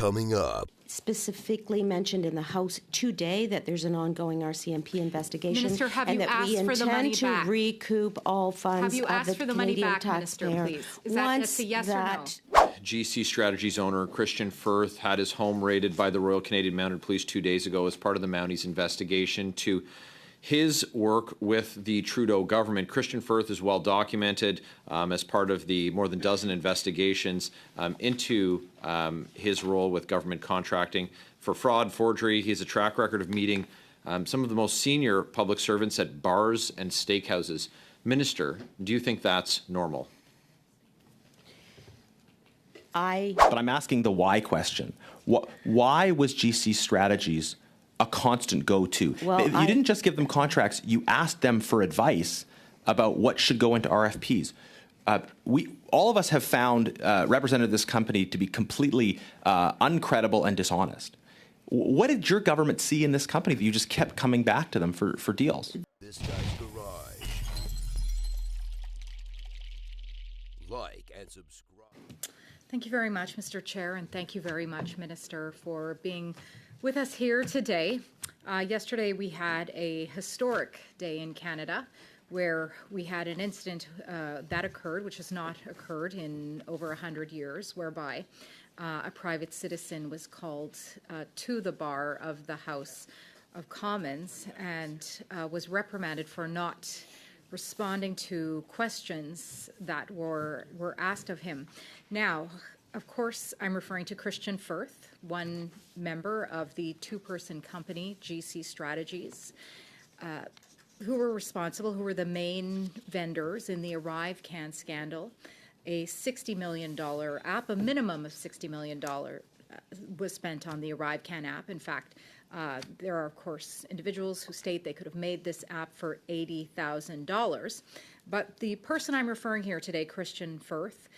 coming up. Specifically mentioned in the House today that there's an ongoing RCMP investigation. Minister, have and you that we asked for the money intend to back? recoup all funds Have you of asked the for the money Canadian back, Minister, taxpayer. please? Is that's a yes or no? GC Strategies owner Christian Firth had his home raided by the Royal Canadian Mounted Police 2 days ago as part of the Mounties investigation to his work with the Trudeau government. Christian Firth is well documented as part of the more than dozen investigations into his role with government contracting for fraud, forgery. He has a track record of meeting some of the most senior public servants at bars and steakhouses. Minister, do you think that's normal? But I'm asking the why question. Why was GC Strategies a constant go-to? Well, you didn't just give them contracts, you asked them for advice about what should go into RFPs. All of us have found representative of this company to be completely uncredible and dishonest. What did your government see in this company that you just kept coming back to them for deals? This guy's garage. Like and subscribe. Thank you very much, Mr. Chair, and thank you very much, Minister, for being with us here today. Yesterday we had a historic day in Canada where we had an incident that occurred, which has not occurred in over 100 years, whereby a private citizen was called to the bar of the House of Commons and was reprimanded for not responding to questions that were asked of him. Now, of course, I'm referring to Christian Firth, one member of the two-person company, GC Strategies, who were responsible, who were the main vendors in the Arrive Can scandal. A $60 million app, a minimum of $60 million was spent on the Arrive Can app. In fact, there are, of course, individuals who state they could have made this app for $80,000. But the person I'm referring here today, Christian Firth,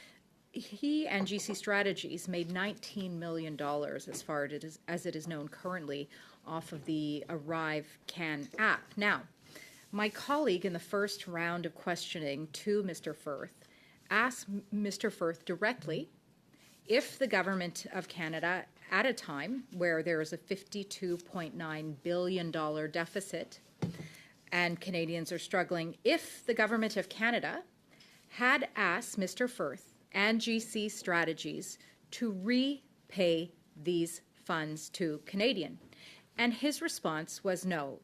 he and GC Strategies made $19 million as far as it is known currently off of the Arrive Can app. Now, my colleague in the first round of questioning to Mr. Firth asked Mr. Firth directly if the Government of Canada, at a time where there is a $52.9 billion deficit and Canadians are struggling, if the Government of Canada had asked Mr. Firth and GC Strategies to repay these funds to Canadian. And his response was no.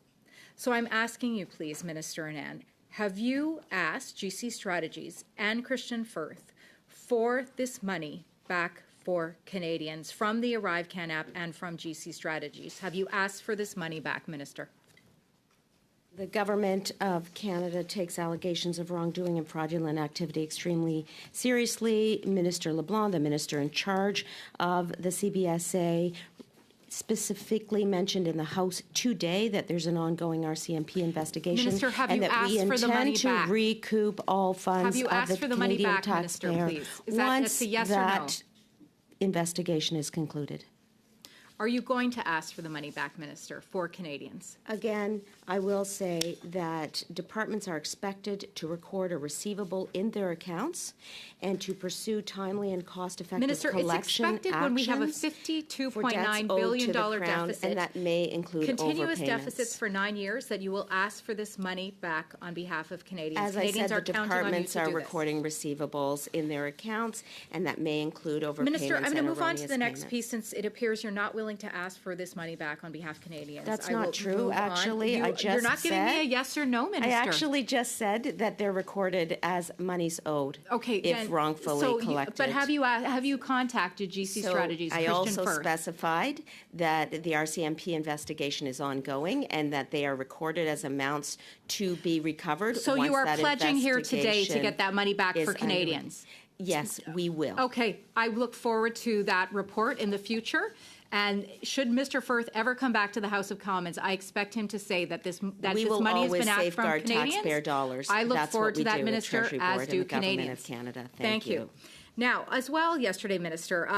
So I'm asking you, please, Minister Anand, have you asked GC Strategies and Christian Firth for this money back for Canadians from the Arrive Can app and from GC Strategies? Have you asked for this money back, Minister? The Government of Canada takes allegations of wrongdoing and fraudulent activity extremely seriously. Minister LeBlanc, the minister in charge of the CBSA, specifically mentioned in the House today that there's an ongoing RCMP investigation. Minister, have and you that we asked for the money intend to back? recoup all funds Have you of asked the for the money Canadian back, Minister, taxpayer please? Is that a yes or no? Once that investigation is concluded. Are you going to ask for the money back, Minister, for Canadians? Again, I will say that departments are expected to record a receivable in their accounts and to pursue timely and cost-effective Minister, collection it's expected when we have a actions for debts $52.9 owed billion to the Crown, deficit, and that may include continuous overpayments. deficits for 9 years, that you will ask for this money back on behalf of Canadians. As I Canadians said, are the counting on you departments to are do this. recording receivables in their accounts, and that may include overpayments. Minister, I'm going to and move on to the erroneous next payments. piece, since it appears you're not willing to ask for this money back on behalf of Canadians. That's I will not true, move on. actually. You're not giving me a yes or no, Minister. I actually just said that they're recorded as monies owed. Okay, if then, wrongfully collected. But have you contacted GC Strategies? I Christian also Firth? specified that the RCMP investigation is ongoing and that they are recorded as amounts to be recovered. So once you are that pledging here today to get that money back is for Canadians? Yes, we will. Okay, I look forward to that report in the future. And should Mr. Firth ever come back to the House of Commons, I expect him to say that this money has been asked from Canadians. Taxpayer dollars. I look That's forward what we to that, do Minister, Treasury as Board do and the Canadians. Government of Canada. Thank you. Now, as well, yesterday, Minister,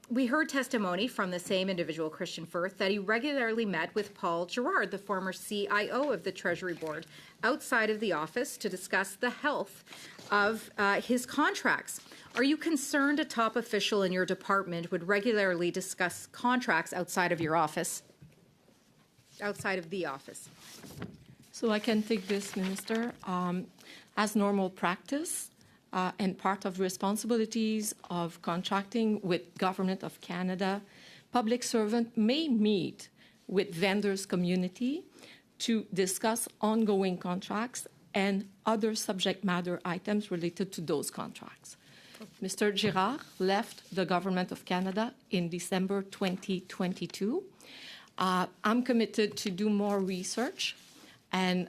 we heard testimony from the same individual, Christian Firth, that he regularly met with Paul Gerard, the former CIO of the Treasury Board, outside of the office to discuss the health of his contracts. Are you concerned a top official in your department would regularly discuss contracts outside of your office? Outside of the office? So I can take this, Minister. As normal practice and part of responsibilities of contracting with Government of Canada, public servant may meet with vendors community to discuss ongoing contracts and other subject matter items related to those contracts. Mr. Girard left the Government of Canada in December 2022. I'm committed to do more research and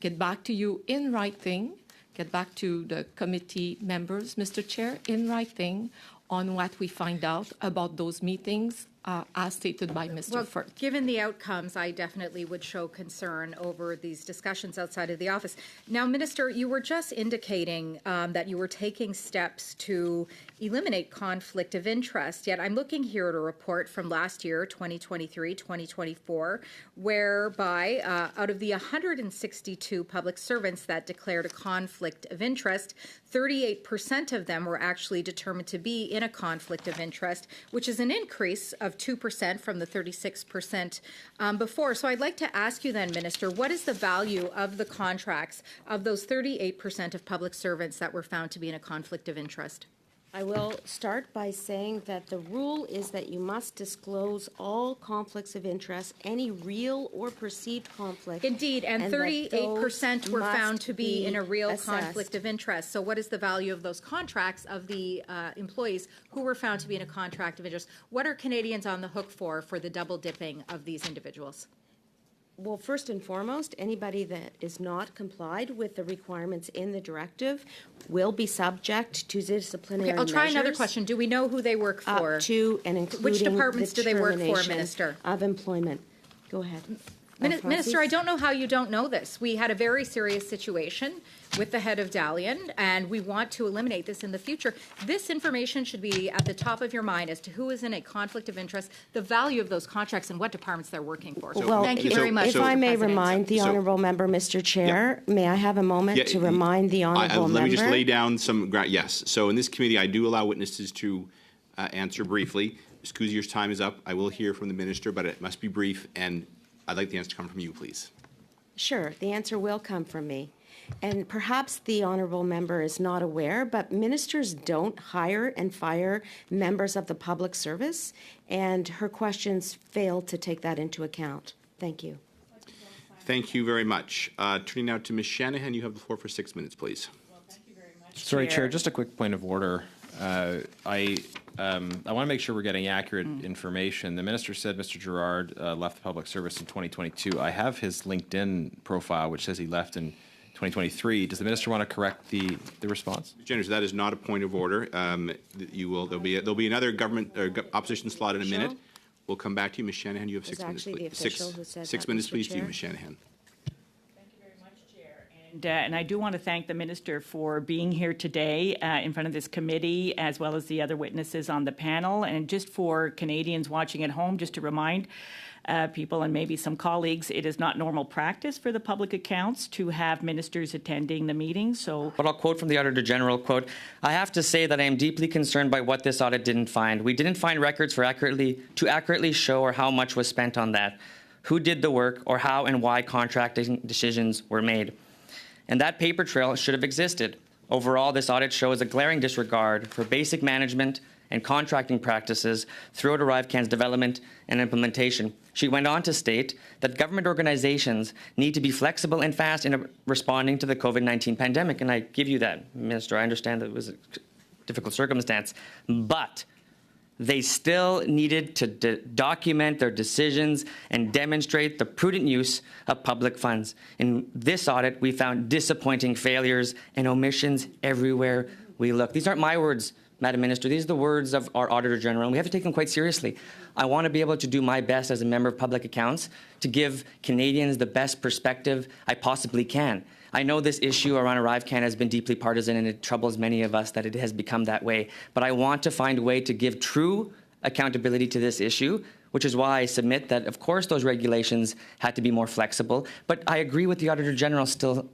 get back to you in writing, get back to the committee members, Mr. Chair, in writing on what we find out about those meetings as stated by Mr. Firth. Given the outcomes, I definitely would show concern over these discussions outside of the office. Now, Minister, you were just indicating that you were taking steps to eliminate conflict of interest, yet I'm looking here at a report from last year, 2023-2024, whereby out of the 162 public servants that declared a conflict of interest, 38% of them were actually determined to be in a conflict of interest, which is an increase of 2% from the 36% before. So I'd like to ask you then, Minister, what is the value of the contracts of those 38% of public servants that were found to be in a conflict of interest? I will start by saying that the rule is that you must disclose all conflicts of interest, any real or perceived conflict. Indeed, and 38% were found to be in a real conflict of interest. So what is the value of those contracts of the employees who were found to be in a contract of interest? What are Canadians on the hook for the double dipping of these individuals? Well, first and foremost, anybody that is not complied with the requirements in the directive will be subject to disciplinary Okay, I'll try measures. another question. Do we know who they work for? Up to and including Which departments the do they work for, termination Minister? Of employment. Go ahead. Minister, I don't know how you don't know this. We had a very serious situation with the head of Dalian, and we want to eliminate this in the future. This information should be at the top of your mind as to who is in a conflict of interest, the value of those contracts, and what departments they're working for. Well, thank you very much, if I Mr. may President. remind the honourable member, Mr. Chair, may I have a moment to remind the honourable member? Let me just lay down some ground. Yes. So in this committee, I do allow witnesses to answer briefly. Ms. Cousier's time is up. I will hear from the minister, but it must be brief, and I'd like the answer to come from you, please. Sure, the answer will come from me. And perhaps the honourable member is not aware, but ministers don't hire and fire members of the public service, and her questions fail to take that into account. Thank you. Thank you very much. Turning now to Ms. Shanahan, you have the floor for 6 minutes, please. Well, thank you very much, Sorry, Chair, just a quick point of order. I want to make sure we're getting accurate information. The minister said Mr. Girard left the public service in 2022. I have his LinkedIn profile, which says he left in 2023. Does the minister want to correct the response? Generous, that is not a point of order. There'll be another government or opposition slot in a minute. We'll come back to you, Ms. Shanahan. You have 6 minutes. Actually, the official who said 6 that, minutes, Mr. please, to you, Chair. Ms. Shanahan. Thank you very much, Chair. And I do want to thank the Minister for being here today in front of this committee, as well as the other witnesses on the panel. And just for Canadians watching at home, just to remind people and maybe some colleagues, it is not normal practice for the public accounts to have ministers attending the meetings. So, But I'll quote from the Auditor General, quote, "I have to say that I am deeply concerned by what this audit didn't find. We didn't find records to accurately show or how much was spent on that, who did the work, or how and why contracting decisions were made. And that paper trail should have existed. Overall, this audit shows a glaring disregard for basic management and contracting practices throughout ArriveCan's development and implementation." She went on to state that government organizations need to be flexible and fast in responding to the COVID-19 pandemic. And I give you that, Minister. I understand that it was a difficult circumstance, but they still needed to document their decisions and demonstrate the prudent use of public funds. In this audit, we found disappointing failures and omissions everywhere we look. These aren't my words, Madam Minister. These are the words of our Auditor General, and we have to take them quite seriously. I want to be able to do my best as a member of Public Accounts to give Canadians the best perspective I possibly can. I know this issue around ArriveCan has been deeply partisan, and it troubles many of us that it has become that way. But I want to find a way to give true, accountability to this issue, which is why I submit that, of course, those regulations had to be more flexible. But I agree with the Auditor General still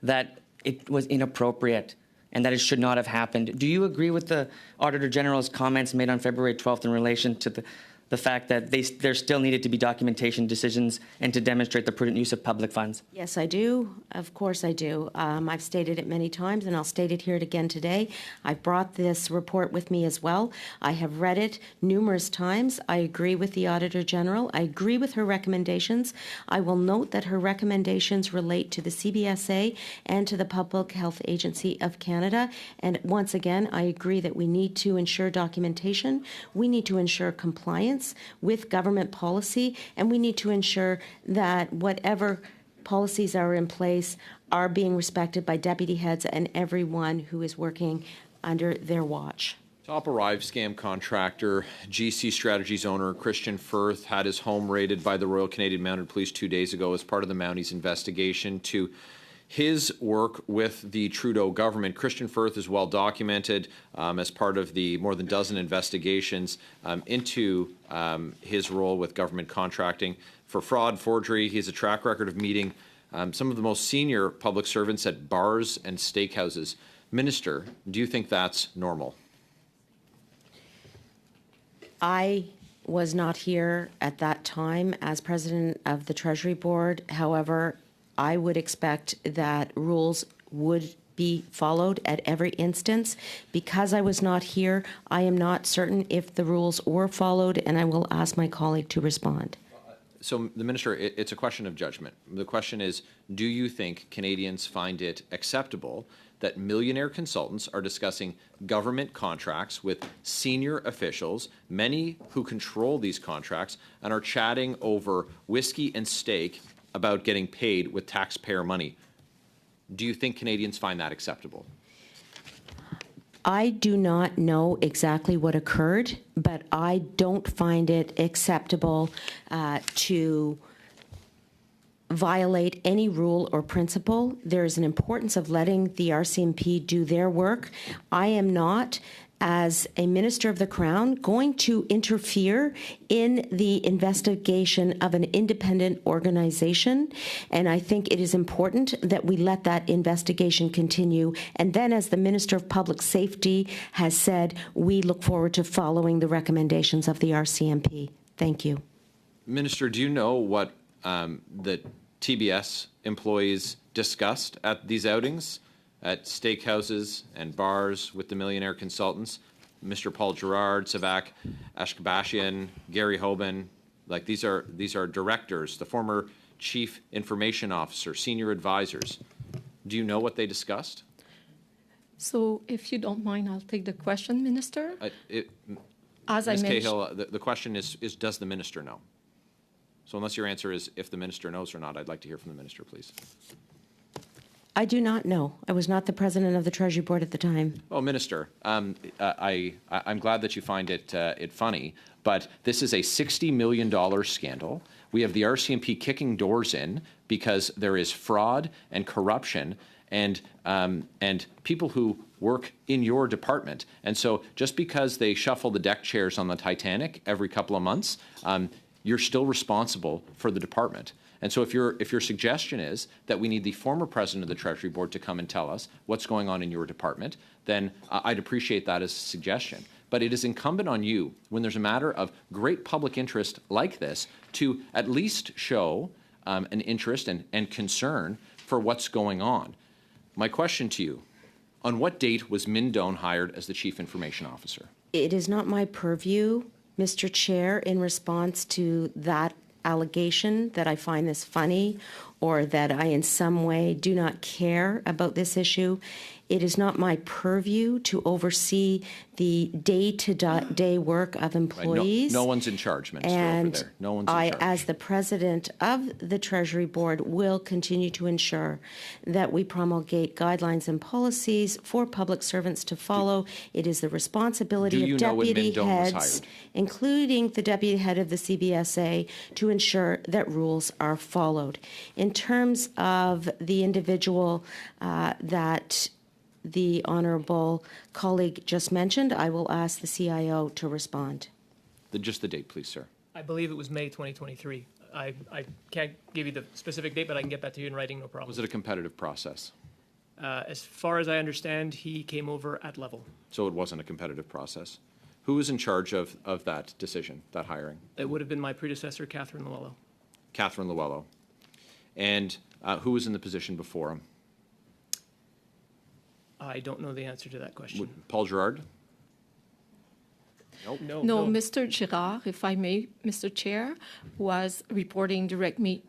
that it was inappropriate and that it should not have happened. Do you agree with the Auditor General's comments made on February 12th in relation to the fact that there still needed to be documentation decisions and to demonstrate the prudent use of public funds? Yes, I do. Of course I do. I've stated it many times, and I'll state it here again today. I've brought this report with me as well. I have read it numerous times. I agree with the Auditor General. I agree with her recommendations. I will note that her recommendations relate to the CBSA and to the Public Health Agency of Canada. And once again, I agree that we need to ensure documentation. We need to ensure compliance with government policy, and we need to ensure that whatever policies are in place are being respected by deputy heads and everyone who is working under their watch. Top arrive scam contractor, GC Strategies owner Christian Firth had his home raided by the Royal Canadian Mounted Police 2 days ago as part of the Mounties investigation to his work with the Trudeau government. Christian Firth is well documented as part of the more than dozen investigations into his role with government contracting for fraud, forgery. He has a track record of meeting some of the most senior public servants at bars and steakhouses. Minister, do you think that's normal? I was not here at that time as president of the Treasury Board. However, I would expect that rules would be followed at every instance. Because I was not here, I am not certain if the rules were followed, and I will ask my colleague to respond. So, the Minister, it's a question of judgment. The question is, do you think Canadians find it acceptable that millionaire consultants are discussing government contracts with senior officials, many who control these contracts, and are chatting over whiskey and steak about getting paid with taxpayer money? Do you think Canadians find that acceptable? I do not know exactly what occurred, but I don't find it acceptable to violate any rule or principle. There is an importance of letting the RCMP do their work. I am not, as a Minister of the Crown, going to interfere in the investigation of an independent organization. And I think it is important that we let that investigation continue. And then, as the Minister of Public Safety has said, we look forward to following the recommendations of the RCMP. Thank you. Minister, do you know what the TBS employees discussed at these outings? At steakhouses and bars with the millionaire consultants, Mr. Paul Gerard, Savak Ashkabashian, Gary Hoban, like these are directors, the former chief information officer, senior advisors. Do you know what they discussed? So if you don't mind, I'll take the question, Minister. As I Ms. mentioned, Cahill, the question is does the minister know? So unless your answer is if the minister knows or not, I'd like to hear from the minister, please. I do not know. I was not the president of the Treasury Board at the time. Oh, Minister, I'm glad that you find it funny, but this is a $60 million scandal. We have the RCMP kicking doors in because there is fraud and corruption and people who work in your department. And so just because they shuffle the deck chairs on the Titanic every couple of months, you're still responsible for the department. And so if your suggestion is that we need the former president of the Treasury Board to come and tell us what's going on in your department, then I'd appreciate that as a suggestion. But it is incumbent on you, when there's a matter of great public interest like this, to at least show an interest and concern for what's going on. My question to you, on what date was Min Doan hired as the Chief Information Officer? It is not my purview, Mr. Chair, in response to that allegation that I find this funny or that I in some way do not care about this issue. It is not my purview to oversee the day-to-day work of employees. No one's in charge, Minister, and over there. No one's in charge. as the president of the Treasury Board, will continue to ensure that we promulgate guidelines and policies for public servants to follow. It is the responsibility of deputy heads, including the deputy head of the CBSA, to ensure that rules are followed. In terms of the individual that the honorable colleague just mentioned, I will ask the CIO to respond. Just the date, please, sir. I believe it was May 2023. I can't give you the specific date, but I can get that to you in writing, no problem. Was it a competitive process? As far as I understand, he came over at level. So it wasn't a competitive process. Who was in charge of that decision, that hiring? It would have been my predecessor, Catherine Llewellyn. Catherine Llewellyn. And who was in the position before him? I don't know the answer to that question. Paul Girard? No, Mr. Girard, if I may, Mr. Chair, was reporting directly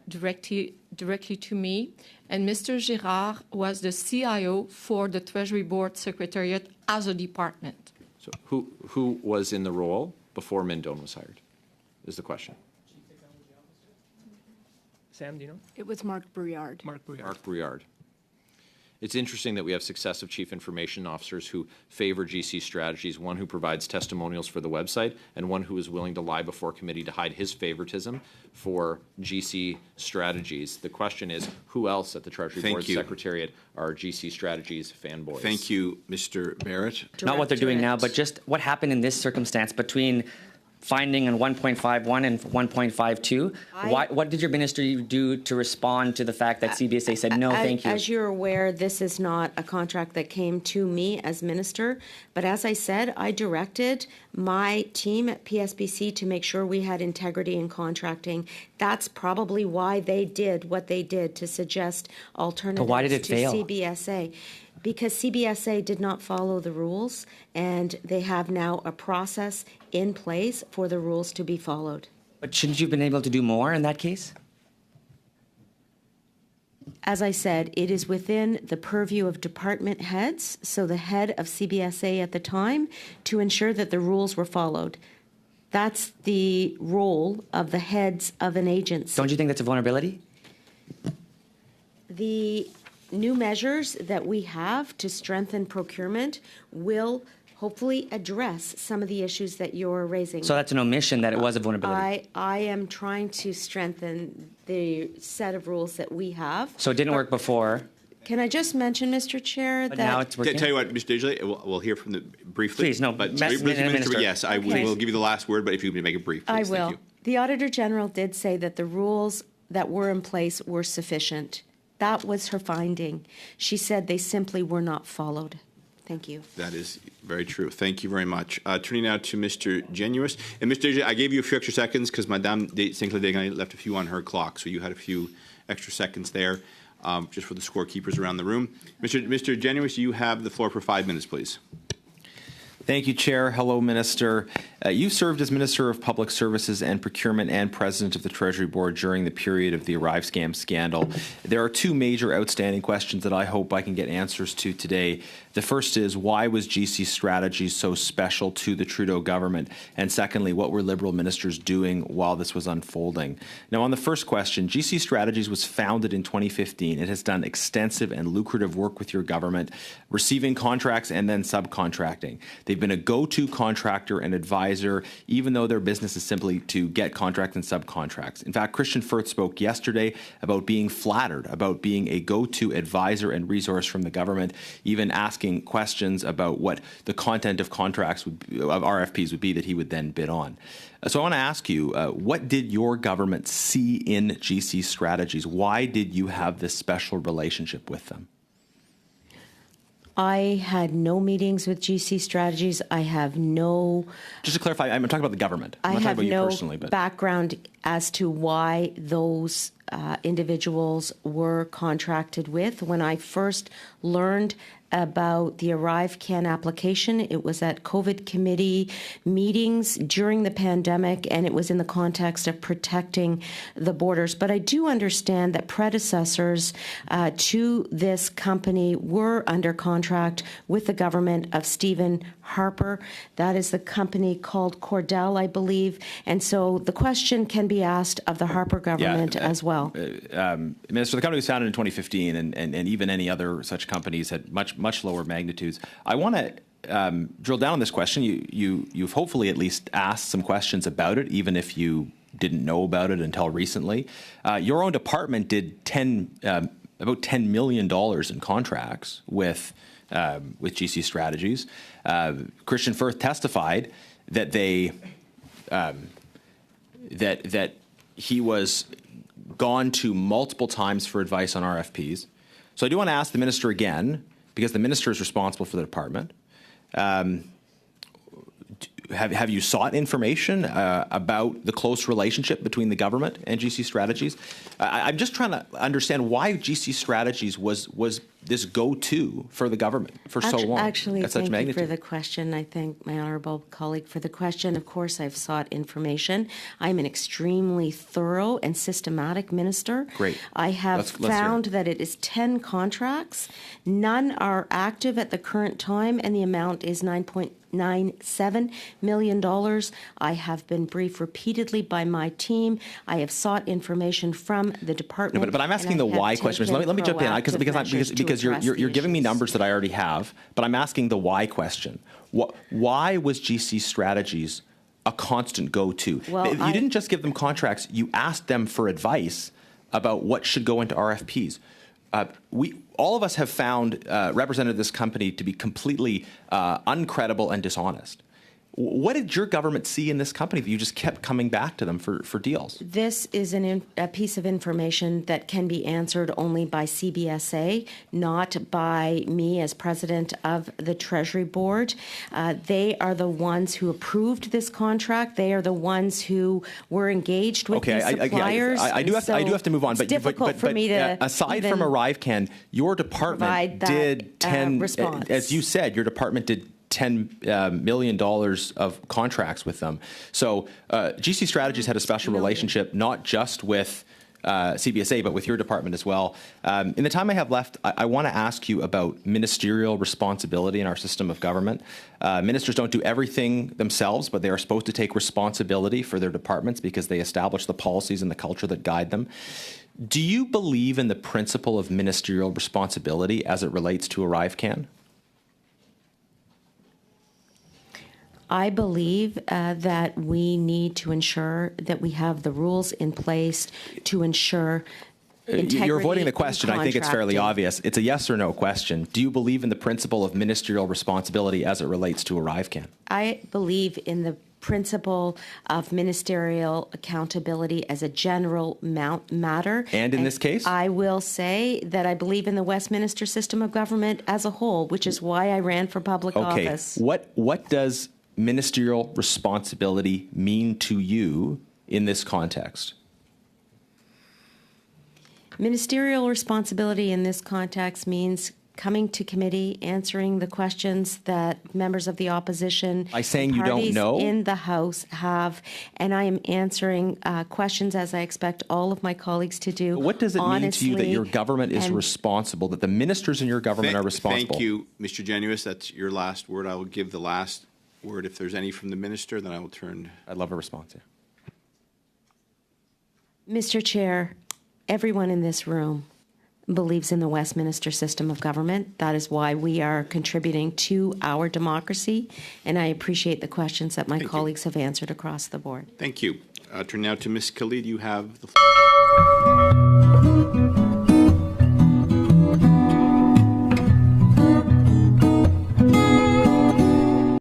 to me, and Mr. Girard was the CIO for the Treasury Board Secretariat as a department. So who was in the role before Mindone was hired, is the question. Sam, do you know? It was Mark Brouillard. Mark Brouillard. Mark Brouillard. It's interesting that we have successive chief information officers who favor GC strategies, one who provides testimonials for the website and one who is willing to lie before committee to hide his favoritism for GC strategies. The question is, who else at the Treasury Board Secretariat are GC strategies fanboys? Thank you, Mr. Barrett. Not what they're doing now, but just what happened in this circumstance between finding in 1.51 and 1.52. What did your minister do to respond to the fact that CBSA said no, thank you? As you're aware, this is not a contract that came to me as minister, but as I said, I directed my team at PSBC to make sure we had integrity in contracting. That's probably why they did what they did, to suggest alternatives why did it to fail? CBSA. Because CBSA did not follow the rules, and they have now a process in place for the rules to be followed. But shouldn't you have been able to do more in that case? As I said, it is within the purview of department heads, so the head of CBSA at the time, to ensure that the rules were followed. That's the role of the heads of an agency. Don't you think that's a vulnerability? The new measures that we have to strengthen procurement will hopefully address some of the issues that you're raising. So that's an omission that it was a vulnerability. I am trying to strengthen the set of rules that we have. So it didn't work before. Can I just mention, Mr. Chair, But that now it's working. Tell you what, Mr. Digely, we'll hear from the briefly. Please, no, but Minister. yes, I will give you the last word, but if you can make it brief, please. I Thank will. you. The Auditor General did say that the rules that were in place were sufficient. That was her finding. She said they simply were not followed. Thank you. That is very true. Thank you very much. Turning now to Mr. Genuous. And Mr. Digely, I gave you a few extra seconds because Madame Sinclair left a few on her clock, so you had a few extra seconds there, just for the scorekeepers around the room. Mr. Genuous, you have the floor for 5 minutes, please. Thank you, Chair. Hello, Minister. You served as Minister of Public Services and Procurement and President of the Treasury Board during the period of the Arrive Scam scandal. There are two major outstanding questions that I hope I can get answers to today. The first is, why was GC strategy so special to the Trudeau government? And secondly, what were Liberal ministers doing while this was unfolding? Now, on the first question, GC Strategies was founded in 2015. It has done extensive and lucrative work with your government, receiving contracts and then subcontracting. They've been a go-to contractor and advisor, even though their business is simply to get contracts and subcontracts. In fact, Christian Firth spoke yesterday about being flattered, about being a go-to advisor and resource from the government, even asking questions about what the content of contracts of RFPs would be that he would then bid on. So I want to ask you, what did your government see in GC Strategies? Why did you have this special relationship with them? I had no meetings with GC Strategies. I have no... Just to clarify, I'm talking about the government. I'm not talking about you personally, but background as to why those individuals were contracted with. When I first learned about the Arrive Can application, it was at COVID committee meetings during the pandemic, and it was in the context of protecting the borders. But I do understand that predecessors to this company were under contract with the government of Stephen Harper. That is the company called Cordell, I believe. And so the question can be asked of the Harper government as well. Minister, the company was founded in 2015, and even any other such companies had much lower magnitudes. I want to drill down on this question. You've hopefully at least asked some questions about it, even if you didn't know about it until recently. Your own department did about $10 million in contracts with with GC Strategies. Christian Firth testified that they that he was gone to multiple times for advice on RFPs. So I do want to ask the minister again, because the minister is responsible for the department. Have you sought information about the close relationship between the government and GC Strategies? I'm just trying to understand why GC Strategies was this go-to for the government for so long. Actually, at such thank magnitude. you for the question. I thank my honourable colleague for the question. Of course, I've sought information. I'm an extremely thorough and systematic minister. Great. I have Let's hear found it. that it is 10 contracts. None are active at the current time, and the amount is $9.97 million. I have been briefed repeatedly by my team. I have sought information from the department. No, but I'm asking and the I have why question. taken Let me jump in proactive measures to because you're address the giving me issues. numbers that I already have, but I'm asking the why question. Why was GC Strategies a constant go-to? Well, you didn't just give them contracts; you asked them for advice about what should go into RFPs. All of us have found represented this company to be completely uncredible and dishonest. What did your government see in this company that you just kept coming back to them for deals? This is a piece of information that can be answered only by CBSA, not by me as president of the Treasury Board. They are the ones who approved this contract. They are the ones who were engaged with these suppliers. I do have to move on. It's But difficult for me to aside even from ArriveCan, your department did 10. response. As you said, your department did $10 million of contracts with them. So GC Strategies had a special relationship, not just with CBSA, but with your department as well. In the time I have left, I want to ask you about ministerial responsibility in our system of government. Ministers don't do everything themselves, but they are supposed to take responsibility for their departments because they establish the policies and the culture that guide them. Do you believe in the principle of ministerial responsibility as it relates to ArriveCan? I believe that we need to ensure that we have the rules in place to ensure integrity. You're avoiding the question. in I think it's fairly contracting. obvious. It's a yes or no question. Do you believe in the principle of ministerial responsibility as it relates to ArriveCan? I believe in the principle of ministerial accountability as a general matter. And in this case? I will say that I believe in the Westminster system of government as a whole, which is why I ran for public office. What does ministerial responsibility mean to you in this context? Ministerial responsibility in this context means coming to committee, answering the questions that members of the opposition By saying and you don't parties know? in the House have, and I am answering questions as I expect all of my colleagues to do. What does it mean to you that your government is and- responsible, that the ministers in your government are responsible? Thank you, Mr. Genuous. That's your last word. I will give the last word. If there's any from the minister, then I will turn. I'd love a response here. Mr. Chair, everyone in this room believes in the Westminster system of government. That is why we are contributing to our democracy, and I appreciate the questions that my colleagues have answered across the board. Thank you. Turn now to Ms. Khalid. You have the floor.